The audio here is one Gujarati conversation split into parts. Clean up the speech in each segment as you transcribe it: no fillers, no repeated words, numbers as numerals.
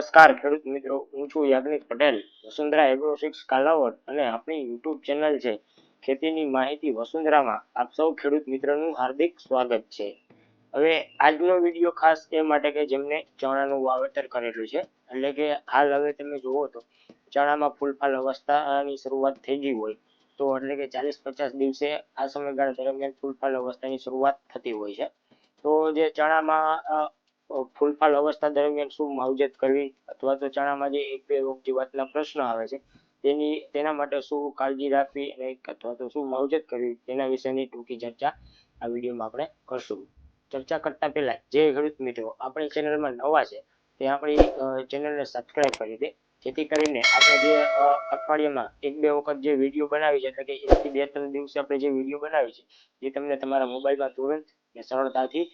નમસ્કાર ખેડૂત મિત્રો, હું છું યાજ્ઞિક પટેલ, વસુંધરા એગ્રો6 કાલાવડ અને આપણી યુટ્યુબ ચેનલ છે ખેતીની માહિતી વસુંધરામાં આપ સૌ ખેડૂત મિત્રોનું હાર્દિક સ્વાગત છે। હવે આજનો વિડીયો ખાસ એ માટે કે જેમને ચણાનું વાવેતર કરેલું છે, એટલે કે હાલ હવે તમે જુઓ તો ચણામાં ફૂલફાલ અવસ્થાની શરૂઆત થઈ ગઈ હોય તો એટલે કે 40-50 દિવસે આ સમયગાળા દરમિયાન ફૂલફાલ અવસ્થાની શરૂઆત થતી હોય છે। તો જે ચણામાં ફૂલફાલ અવસ્થા દરમિયાન શું માવજત કરવી અથવા તો ચણામાં જે એક બે રોગ જીવાતના પ્રશ્ન આવે છે તેના માટે શું કાળજી રાખવી અને અથવા તો શું માવજત કરવી તેના વિશેની ટૂંકી ચર્ચા આ વિડીયોમાં આપણે કરશું। ચર્ચા કરતા પહેલા જે ખેડૂત મિત્રો આપણી ચેનલમાં નવા છે તે આપણી ચેનલને સબસ્ક્રાઇબ કરી દે, જેથી કરીને આપણે જે અઠવાડિયામાં એક બે વખત જે વિડીયો બનાવી છે, એટલે કે 1 થી 2-3 દિવસે આપણે જે વિડીયો બનાવી છે એ તમને તમારા મોબાઈલમાં તુરંત ને સરળતાથી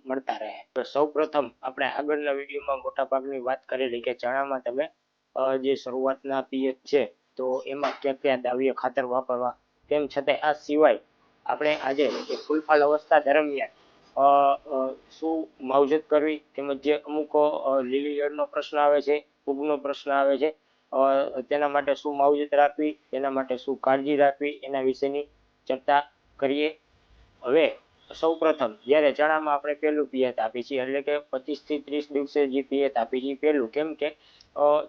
મળતા રહે। તો સૌ પ્રથમ આપણે આગળના વિડીયોમાં મોટા ભાગની વાત કરેલી કે ચણામાં તમે જે શરૂઆતના પિયત છે તો એમાં ક્યાં ક્યાં દાવ્ય ખાતર વાપરવા, તેમ છતાં આ સિવાય આપણે આજે ફૂલફાલ અવસ્થા દરમિયાન શું માવજત કરવી, તેમજ જે અમુક લીલી ઈયળનો પ્રશ્ન આવે છે, ફૂગનો પ્રશ્ન આવે છે, તેના માટે શું માવજત રાખવી, તેના માટે શું કાળજી રાખવી, એના વિશેની ચર્ચા કરીએ। હવે સૌ પ્રથમ જ્યારે ચણામાં આપણે પહેલું પિયત આપી છીએ, એટલે કે 25 થી 30 દિવસે જે પિયત આપી છે પહેલું, કેમ કે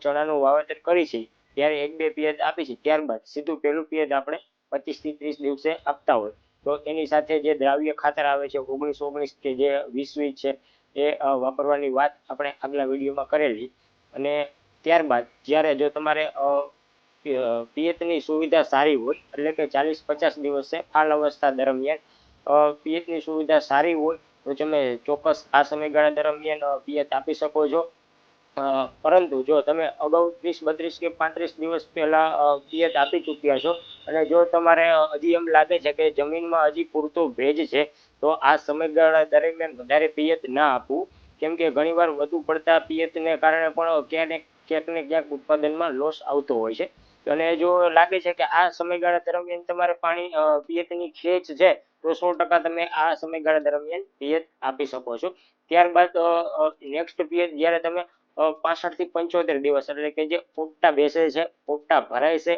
ચણાનું વાવેતર કરી છે ત્યારે એક બે પિયત આપી છે, ત્યારબાદ સીધું પહેલું પિયત આપણે 25 થી 30 દિવસે આપતા હોય તો એની સાથે જે દ્રાવ્ય ખાતર આવે છે 19-19 કે જે 20-20 છે એ વાપરવાની વાત આપણે આગલા વિડીયોમાં કરેલી। અને ત્યારબાદ જ્યારે જો તમારે પિયતની સુવિધા સારી હોય, એટલે કે 40-50 દિવસે ફાલ અવસ્થા દરમિયાન પિયતની સુવિધા સારી હોય તો તમે ચોક્કસ આ સમયગાળા દરમિયાન પિયત આપી શકો છો। પરંતુ જો તમે અગાઉ 30-32 કે 35 દિવસ પહેલા પિયત આપી ચૂક્યા છો અને જો તમારે હજી એમ લાગે છે કે જમીનમાં હજી પૂરતો ભેજ છે તો આ સમયગાળા દરમિયાન વધારે પિયત ના આપવું, કેમ કે ઘણીવાર વધુ પડતા પિયતને કારણે પણ ક્યાંક ને ક્યાંક ઉત્પાદનમાં લોસ આવતો હોય છે। અને જો લાગે છે કે આ સમયગાળા દરમિયાન તમારે પિયતની ખેંચ છે તો 100% તમે આ સમયગાળા દરમિયાન પિયત આપી શકો છો। ત્યારબાદ નેક્સ્ટ પિયત જ્યારે તમે 65 થી 75 દિવસ, એટલે કે જે પોપટા બેસે છે, પોપટા ભરાય છે,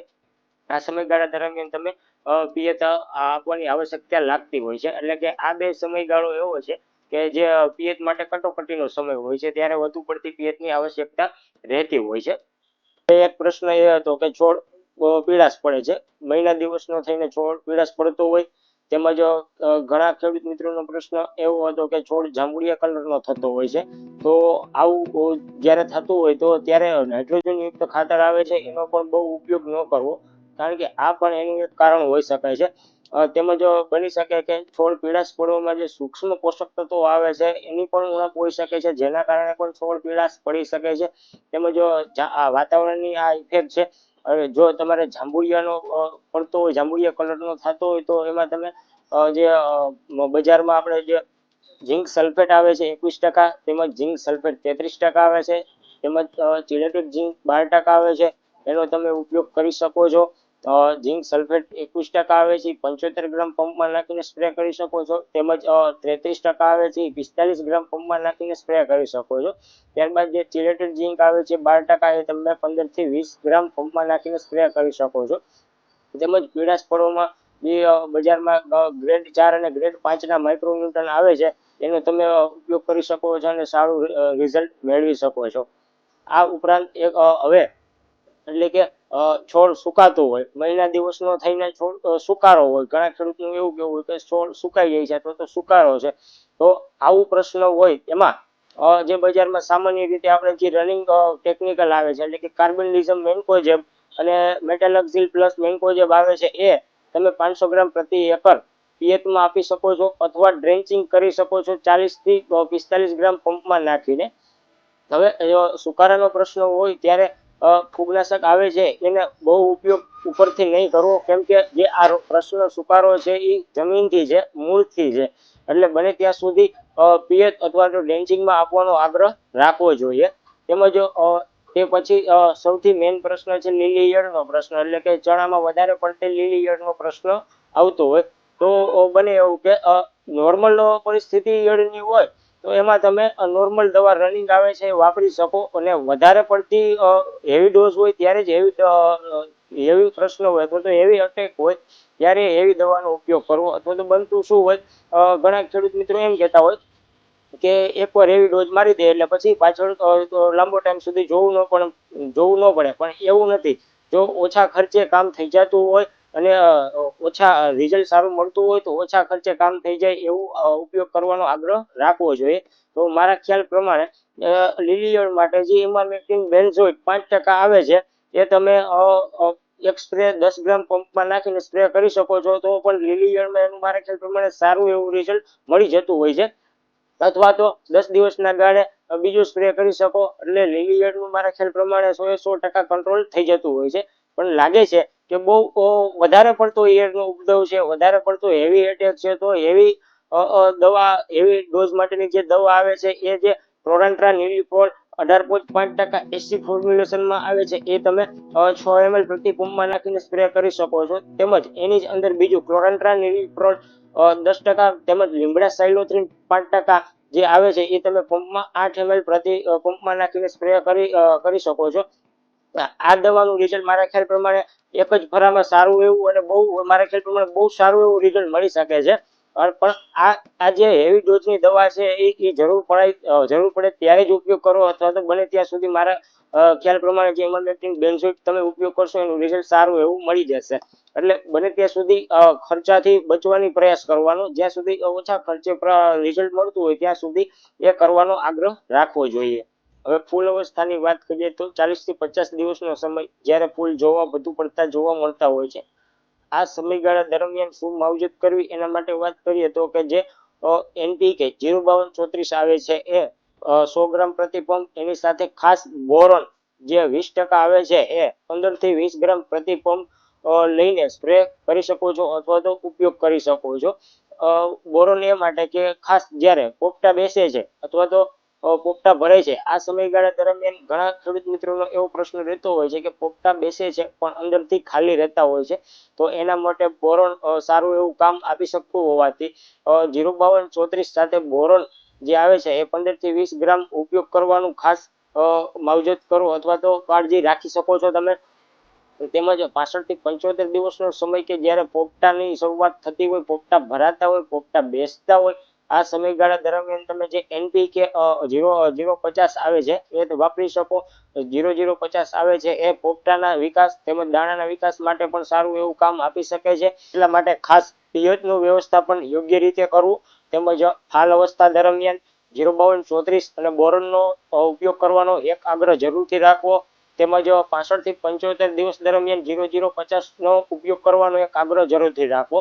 આ સમયગાળા દરમિયાન તમે પિયત આપવાની આવશ્યકતા લાગતી હોય છે। એટલે કે આ બે સમયગાળો એવો છે કે જે પિયત માટે કટોકટીનો સમય હોય છે, ત્યારે વધુ પડતી પિયતની આવશ્યકતા રહેતી હોય છે। એક પ્રશ્ન એ હતો કે છોડ પીળાશ પડે છે, મહિના દિવસનો થઈને છોડ પીળાશ પડતો હોય, તેમજ ઘણા ખેડૂત મિત્રોનો પ્રશ્ન એવો હતો કે છોડ જાંબુડિયા કલરનો થતો હોય છે। તો આવું જ્યારે થતું હોય તો ત્યારે નાઇટ્રોજન યુક્ત ખાતર આવે છે એનો પણ બહુ ઉપયોગ ન કરવો, કારણ કે આ પણ એનું એક કારણ હોઈ શકે છે। તેમજ બની શકે કે છોડ પીળાશ પડવામાં જે સૂક્ષ્મ પોષક તત્વો આવે છે એની પણ ઉણપ હોઈ શકે છે, જેના કારણે પણ છોડ પીળાશ પડી શકે છે। તેમજ વાતાવરણની આ ઇફેક્ટ છે। હવે જો તમારે જાંબુડિયાનો પડતો હોય, જાંબુડિયા કલરનો થતો હોય તો એમાં તમે જે બજારમાં આપણે જે ઝીંક સલ્ફેટ આવે છે 21%, તેમજ ઝીંક સલ્ફેટ 33% આવે છે, તેમજ ચિલેટેડ ઝીંક 12% આવે છે, એનો તમે ઉપયોગ કરી શકો છો। ઝીંક સલ્ફેટ 21% આવે છે, 75 ગ્રામ પંપમાં નાખીને સ્પ્રે કરી શકો છો, તેમજ 33% આવે છે 45 ગ્રામ પંપમાં નાખીને સ્પ્રે કરી શકો છો। ત્યારબાદ જે ચિલેટેડ ઝીંક આવે છે 12%, એ તમે 15 થી 20 ગ્રામ પંપમાં નાખીને સ્પ્રે કરી શકો છો। તેમજ પીળાશ પડવામાં જે બજારમાં ગ્રેડ 4 અને ગ્રેડ 5 ના માઇક્રોન્યુટન આવે છે એનો તમે ઉપયોગ કરી શકો છો અને સારું રિઝલ્ટ મેળવી શકો છો। આ ઉપરાંત એક હવે એટલે કે છોડ સુકાતો હોય, મહિના દિવસનો થઈને છોડ સુકારો હોય, ઘણા ખેડૂતોનું એવું કેવું હોય કે છોડ સુકાઈ જાય છે તો સુકારો છે, તો આવું પ્રશ્ન હોય એમાં જે બજારમાં સામાન્ય રીતે આપણે જે રનિંગ ટેકનિકલ આવે છે, એટલે કે કાર્બનિઝમ મેન્કોજેબ અને મેટાલક્સિલ પ્લસ મેન્કોજેબ આવે છે, એ તમે 500 ગ્રામ પ્રતિ એકર પિયતમાં આપી શકો છો અથવા ડ્રેન્ચિંગ કરી શકો છો 40 થી 45 ગ્રામ પંપમાં નાખીને। હવે સુકારાનો પ્રશ્ન હોય ત્યારે ફૂગનાશક આવે છે એને બહુ ઉપયોગ ઉપરથી નહીં કરવો, કેમ કે જે આ પ્રશ્ન સુકારો છે એ જમીનથી છે, મૂળથી છે, એટલે બને ત્યાં સુધી પિયત અથવા તો ડ્રેન્ચિંગમાં આપવાનો આગ્રહ રાખવો જોઈએ। તેમજ તે પછી સૌથી મેઇન પ્રશ્ન છે લીલી ઈયળનો પ્રશ્ન, એટલે કે ચણામાં વધારે પડતી લીલી ઈયળનો પ્રશ્ન આવતો હોય તો બને એવું કે નોર્મલ પરિસ્થિતિ ઈયળની હોય તો એમાં તમે નોર્મલ દવા રનિંગ આવે છે એ વાપરી શકો, અને વધારે પડતી હેવી ડોઝ હોય ત્યારે જ હેવી પ્રશ્ન હોય અથવા તો હેવી અટેક હોય ત્યારે એવી દવાનો ઉપયોગ કરવો, અથવા તો બનતું શું હોય, ઘણા ખેડૂત મિત્રો એમ કહેતા હોય કે એકવાર એવી ડોઝ મારી દે એટલે પછી પાછળ લાંબો ટાઈમ સુધી જોવું ન પડે, પણ એવું નથી. જો ઓછા ખર્ચે કામ થઈ જતું હોય અને ઓછા રિઝલ્ટ સારું મળતું હોય તો ઓછા ખર્ચે કામ થઈ જાય એવું ઉપયોગ કરવાનો આગ્રહ રાખવો જોઈએ. તો મારા ખ્યાલ પ્રમાણે લીલી ઈયળ માટે જે ઇમામેક્ટિન બેન્ઝોઇટ 5% આવે છે એ તમે એક સ્પ્રે 10 ગ્રામ પંપમાં નાખીને સ્પ્રે કરી શકો છો, તો પણ લીલી ઈયળમાં એનું મારા ખ્યાલ પ્રમાણે સારું એવું રિઝલ્ટ મળી જતું હોય છે. અથવા તો 10 દિવસના ગાળે બીજું સ્પ્રે કરી શકો, એટલે લીલી ઈયળનું મારા ખ્યાલ પ્રમાણે 100% કંટ્રોલ થઈ જતું હોય છે. પણ લાગે છે કે બહુ વધારે પડતો ઈયળનો ઉપદ્રવ છે, વધારે પડતો હેવી એટેક છે, તો હેવી દવા, હેવી ડોઝ માટેની જે દવા આવે છે એ જે ક્લોરાન્ટ્રા નીલિપ્રોલ 18.5% એસી ફોર્મ્યુલેશનમાં આવે છે એ તમે 6 ml પ્રતિ પંપમાં નાખીને સ્પ્રે કરી શકો છો. તેમજ એની જ અંદર બીજું ક્લોરાન્ટ્રા નીલિપ્રોલ 10% તેમજ લીમડા સાયલોથ્રીન 5% જે આવે છે એ તમે પંપમાં 8 ml પ્રતિ પંપમાં નાખીને સ્પ્રે કરી શકો છો. આ દવાનું રિઝલ્ટ મારા ખ્યાલ પ્રમાણે એક જ ફરામાં સારું એવું અને બહુ મારા ખ્યાલ પ્રમાણે બહુ સારું એવું રિઝલ્ટ મળી શકે છે. પણ આ જે હેવી ડોઝની દવા છે એ જરૂર પડે ત્યારે જ ઉપયોગ કરો, અથવા તો બને ત્યાં સુધી મારા ખ્યાલ પ્રમાણે જે ઇમામેક્ટિન બેન્ઝોઇટ તમે ઉપયોગ કરશો એનું રિઝલ્ટ સારું એવું મળી જશે. એટલે બને ત્યાં સુધી ખર્ચાથી બચવાની પ્રયાસ કરવાનો, જ્યાં સુધી ઓછા ખર્ચે રિઝલ્ટ મળતું હોય ત્યાં સુધી એ કરવાનો આગ્રહ રાખવો જોઈએ. હવે ફૂલ અવસ્થાની વાત કરીએ તો 40 થી 50 દિવસનો સમય જ્યારે ફૂલ વધુ પડતા જોવા મળતા હોય છે, આ સમયગાળા દરમિયાન શું માવજત કરવી એના માટે વાત કરીએ તો કે જે NPK 05234 આવે છે એ 100 ગ્રામ પ્રતિ પંપ, એની સાથે ખાસ બોરોન જે 20% આવે છે એ 15 થી 20 ગ્રામ પ્રતિ પંપ લઈને સ્પ્રે કરી શકો છો અથવા તો ઉપયોગ કરી શકો છો. બોરોન એ માટે કે ખાસ જ્યારે પોપટા બેસે છે અથવા તો પોપટા ભરે છે આ સમયગાળા દરમિયાન ઘણા ખેડૂત મિત્રોનો એવો પ્રશ્ન રહેતો હોય છે કે પોપટા બેસે છે પણ અંદરથી ખાલી રહેતા હોય છે, તો એના માટે બોરોન સારું એવું કામ આપી શકતું હોવાથી 05234 સાથે બોરોન જે આવે છે એ 15 થી 20 ગ્રામ ઉપયોગ કરવાનું ખાસ માવજત કરો અથવા તો કાળજી રાખી શકો છો તમે. તેમજ 65 થી 75 દિવસનો સમય કે જ્યારે પોપટાની શરૂઆત થતી હોય, પોપટા ભરાતા હોય, પોપટા બેસતા હોય, આ સમયગાળા દરમિયાન તમે જે NPK 050 આવે છે એ વાપરી શકો. 050 આવે છે એ પોપટાના વિકાસ તેમજ દાણાના વિકાસ માટે પણ સારું એવું કામ આપી શકે છે. એટલા માટે ખાસ પિયતનું વ્યવસ્થાપન યોગ્ય રીતે કરવું, તેમજ હાલ અવસ્થા દરમિયાન 05234 અને બોરોનનો ઉપયોગ કરવાનો એક આગ્રહ જરૂરથી રાખવો, તેમજ 65 થી 75 દિવસ દરમિયાન 0050 નો ઉપયોગ કરવાનો એક આગ્રહ જરૂરથી રાખવો.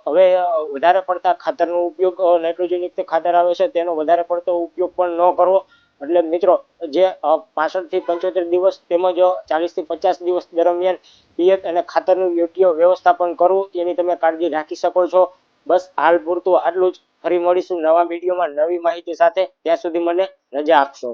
હવે વધારે પડતા ખાતરનો ઉપયોગ, નાઇટ્રોજન યુક્ત ખાતર આવે છે તેનો વધારે પડતો ઉપયોગ પણ ન કરવો. એટલે મિત્રો જે 65 થી 75 દિવસ તેમજ 40 થી 50 દિવસ દરમિયાન પિયત અને ખાતરનું યોગ્ય વ્યવસ્થાપન કરવું એની તમે કાળજી રાખી શકો છો. બસ હાલ પૂરતું આટલું જ. ફરી મળીશું નવા વિડીયોમાં નવી માહિતી સાથે, ત્યાં સુધી મને રજા આપશો.